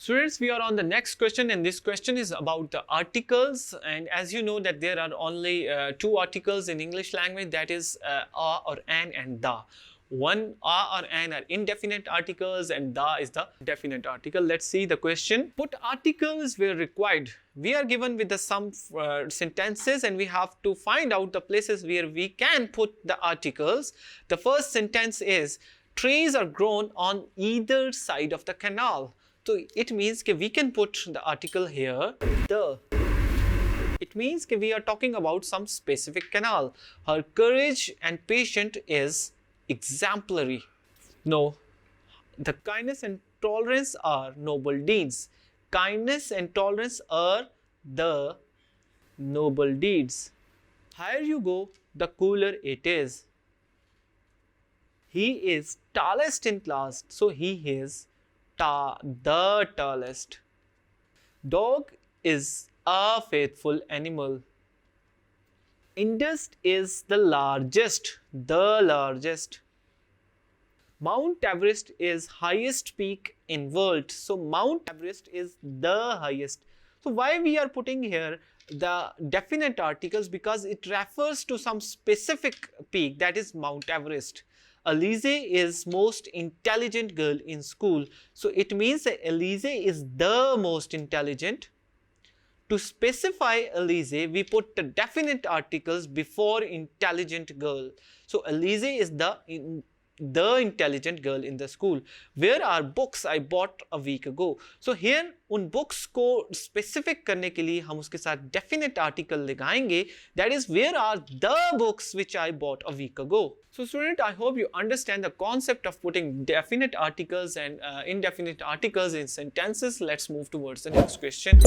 Students, we are on the next question, and this question is about the articles. And as you know that there are only two articles in English language, that is a or an and the. One a or an are indefinite articles and the is the definite article. Let's see the question. Put articles where required. We are given with the some sentences and we have to find out the places where we can put the articles. The first sentence is, trees are grown on either side of the canal. So it means that we can put the article here, the. It means that we are talking about some specific canal. Her courage and patience is exemplary. No. The kindness and tolerance are noble deeds. Kindness and tolerance are the noble deeds. Higher you go, the cooler it is. He is tallest in class, so he is the tallest. Dog is a faithful animal. Indus is the largest. Mount Everest is highest peak in world. So Mount Everest is the highest. So why we are putting here the definite articles? Because it refers to some specific peak, that is Mount Everest. Alize is most intelligent girl in school. So it means that Alize is the most intelligent. To specify Alize, we put the definite articles before intelligent girl. So Alize is the intelligent girl in the school. Where are books I bought a week ago? So here उन books को specific करने के लिए हम उसके साथ definite article लगाएंगे. That is, where are the books which I bought a week ago? So student, I hope you understand the concept of putting definite articles and indefinite articles in sentences. Let's move towards the next question.